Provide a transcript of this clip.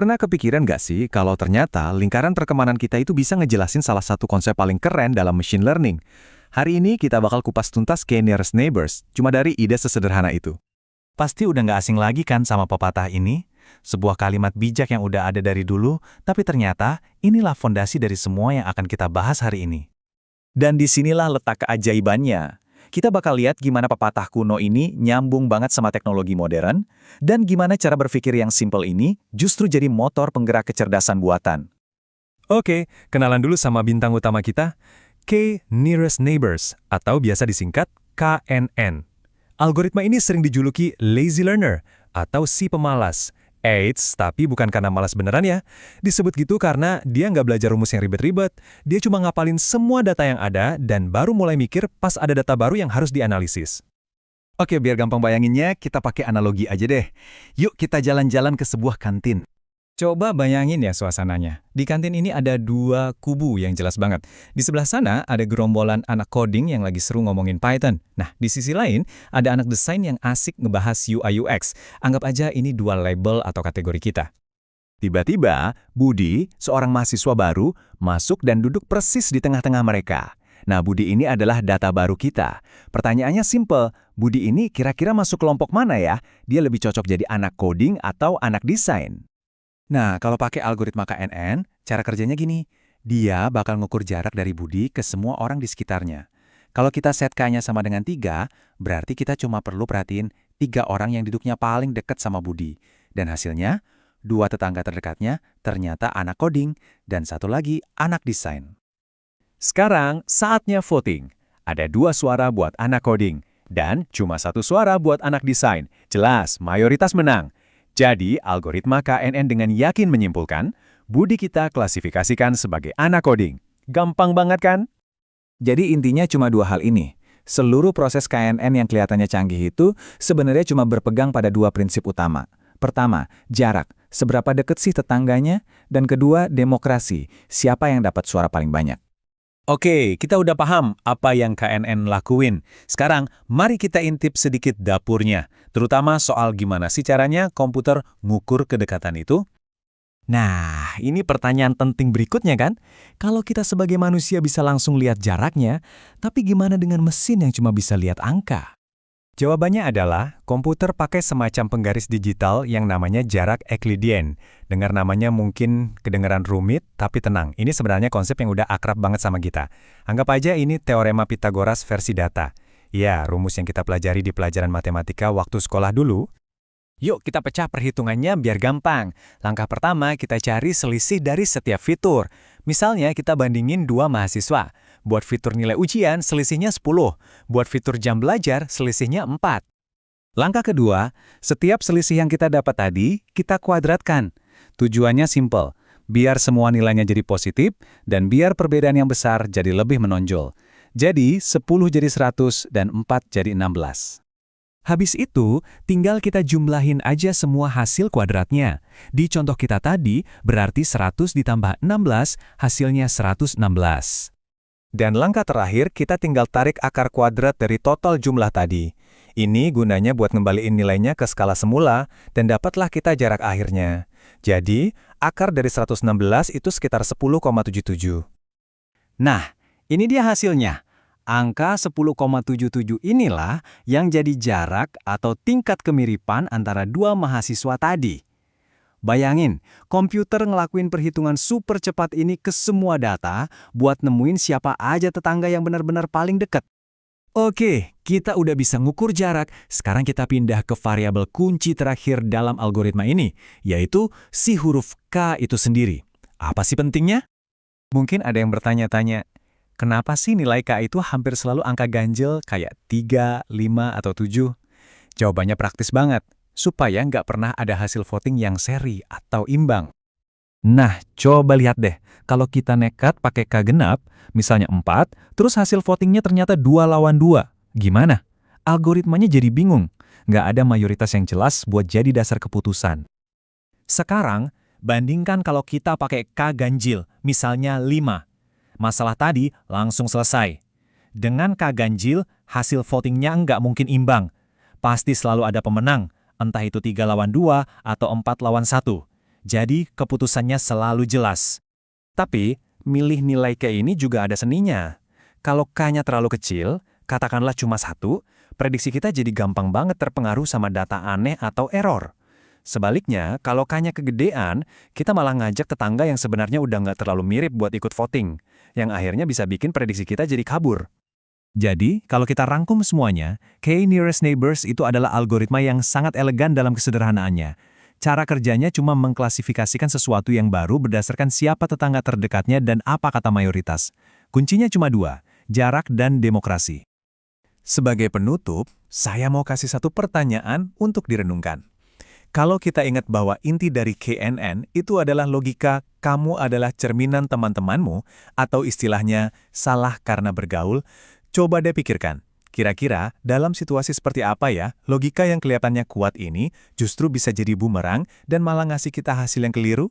Pernah kepikiran nggak sih kalau ternyata lingkaran pertemanan kita itu bisa ngejelasin salah satu konsep paling keren dalam machine learning? Hari ini kita bakal kupas tuntas ke nearest neighbors, cuma dari ide sesederhana itu. Pasti udah nggak asing lagi kan sama pepatah ini? Sebuah kalimat bijak yang udah ada dari dulu, tapi ternyata inilah fondasi dari semua yang akan kita bahas hari ini. Dan disinilah letak keajaibannya. Kita bakal lihat gimana pepatah kuno ini nyambung banget sama teknologi modern, dan gimana cara berpikir yang simple ini justru jadi motor penggerak kecerdasan buatan. Oke, kenalan dulu sama bintang utama kita, K Nearest Neighbors, atau biasa disingkat KNN. Algoritma ini sering dijuluki lazy learner, atau si pemalas. Eits, tapi bukan karena malas beneran ya. Disebut gitu karena dia nggak belajar rumus yang ribet-ribet, dia cuma ngapalin semua data yang ada dan baru mulai mikir pas ada data baru yang harus dianalisis. Oke, biar gampang bayanginnya, kita pakai analogi aja deh. Yuk kita jalan-jalan ke sebuah kantin. Coba bayangin ya suasananya. Di kantin ini ada dua kubu yang jelas banget. Di sebelah sana ada gerombolan anak coding yang lagi seru ngomongin Python. Nah, di sisi lain ada anak desain yang asik ngebahas UI UX. Anggap aja ini dua label atau kategori kita. Tiba-tiba, Budi, seorang mahasiswa baru, masuk dan duduk persis di tengah-tengah mereka. Nah, Budi ini adalah data baru kita. Pertanyaannya simple, Budi ini kira-kira masuk kelompok mana ya? Dia lebih cocok jadi anak coding atau anak desain? Nah, kalau pakai algoritma KNN, cara kerjanya gini. Dia bakal ngukur jarak dari Budi ke semua orang di sekitarnya. Kalau kita set K-nya sama dengan 3, berarti kita cuma perlu perhatiin 3 orang yang duduknya paling dekat sama Budi. Dan hasilnya, 2 tetangga terdekatnya ternyata anak coding, dan 1 lagi anak desain. Sekarang saatnya voting. Ada 2 suara buat anak coding, dan cuma 1 suara buat anak desain. Jelas, mayoritas menang. Jadi, algoritma KNN dengan yakin menyimpulkan, Budi kita klasifikasikan sebagai anak coding. Gampang banget kan? Jadi intinya cuma dua hal ini. Seluruh proses KNN yang kelihatannya canggih itu sebenarnya cuma berpegang pada dua prinsip utama. Pertama, jarak. Seberapa dekat sih tetangganya? Dan kedua, demokrasi. Siapa yang dapat suara paling banyak? Oke, kita udah paham apa yang KNN lakuin. Sekarang, mari kita intip sedikit dapurnya, terutama soal gimana sih caranya komputer ngukur kedekatan itu. Nah, ini pertanyaan penting berikutnya kan? Kalau kita sebagai manusia bisa langsung lihat jaraknya, tapi gimana dengan mesin yang cuma bisa lihat angka? Jawabannya adalah, komputer pakai semacam penggaris digital yang namanya jarak Euclidean. Dengar namanya mungkin kedengaran rumit, tapi tenang, ini sebenarnya konsep yang udah akrab banget sama kita. Anggap aja ini teorema Pythagoras versi data. Ya, rumus yang kita pelajari di pelajaran matematika waktu sekolah dulu. Yuk kita pecah perhitungannya biar gampang. Langkah pertama kita cari selisih dari setiap fitur. Misalnya kita bandingin 2 mahasiswa. Buat fitur nilai ujian selisihnya 10. Buat fitur jam belajar selisihnya 4. Langkah kedua, setiap selisih yang kita dapat tadi kita kuadratkan. Tujuannya simple, biar semua nilainya jadi positif dan biar perbedaan yang besar jadi lebih menonjol. Jadi 10 jadi 100 dan 4 jadi 16. Habis itu, tinggal kita jumlahin aja semua hasil kuadratnya. Di contoh kita tadi, berarti 100 ditambah 16, hasilnya 116. Dan langkah terakhir, kita tinggal tarik akar kuadrat dari total jumlah tadi. Ini gunanya buat ngembaliin nilainya ke skala semula, dan dapatlah kita jarak akhirnya. Jadi, akar dari 116 itu sekitar 10,77. Nah, ini dia hasilnya. Angka 10,77 inilah yang jadi jarak atau tingkat kemiripan antara dua mahasiswa tadi. Bayangin, komputer ngelakuin perhitungan super cepat ini ke semua data buat nemuin siapa aja tetangga yang benar-benar paling dekat. Oke, kita udah bisa ngukur jarak. Sekarang kita pindah ke variabel kunci terakhir dalam algoritma ini, yaitu si huruf K itu sendiri. Apa sih pentingnya? Mungkin ada yang bertanya-tanya, kenapa sih nilai K itu hampir selalu angka ganjil kayak 3, 5, atau 7? Jawabannya praktis banget, supaya nggak pernah ada hasil voting yang seri atau imbang. Nah, coba lihat deh, kalau kita nekat pakai K genap, misalnya 4, terus hasil votingnya ternyata 2 lawan 2. Gimana? Algoritmanya jadi bingung, nggak ada mayoritas yang jelas buat jadi dasar keputusan. Sekarang, bandingkan kalau kita pakai K ganjil, misalnya 5. Masalah tadi langsung selesai. Dengan K ganjil, hasil votingnya nggak mungkin imbang. Pasti selalu ada pemenang, entah itu 3 lawan 2 atau 4 lawan 1. Jadi, keputusannya selalu jelas. Tapi, milih nilai K ini juga ada seninya. Kalau K-nya terlalu kecil, katakanlah cuma 1, prediksi kita jadi gampang banget terpengaruh sama data aneh atau error. Sebaliknya, kalau K-nya kegedean, kita malah ngajak tetangga yang sebenarnya udah nggak terlalu mirip buat ikut voting, yang akhirnya bisa bikin prediksi kita jadi kabur. Jadi, kalau kita rangkum semuanya, K-Nearest Neighbors itu adalah algoritma yang sangat elegan dalam kesederhanaannya. Cara kerjanya cuma mengklasifikasikan sesuatu yang baru berdasarkan siapa tetangga terdekatnya dan apa kata mayoritas. Kuncinya cuma 2, jarak dan demokrasi. Sebagai penutup, saya mau kasih satu pertanyaan untuk direnungkan. Kalau kita ingat bahwa inti dari KNN itu adalah logika kamu adalah cerminan teman-temanmu, atau istilahnya salah karena bergaul, coba deh pikirkan, kira-kira dalam situasi seperti apa ya, logika yang kelihatannya kuat ini justru bisa jadi bumerang dan malah ngasih kita hasil yang keliru?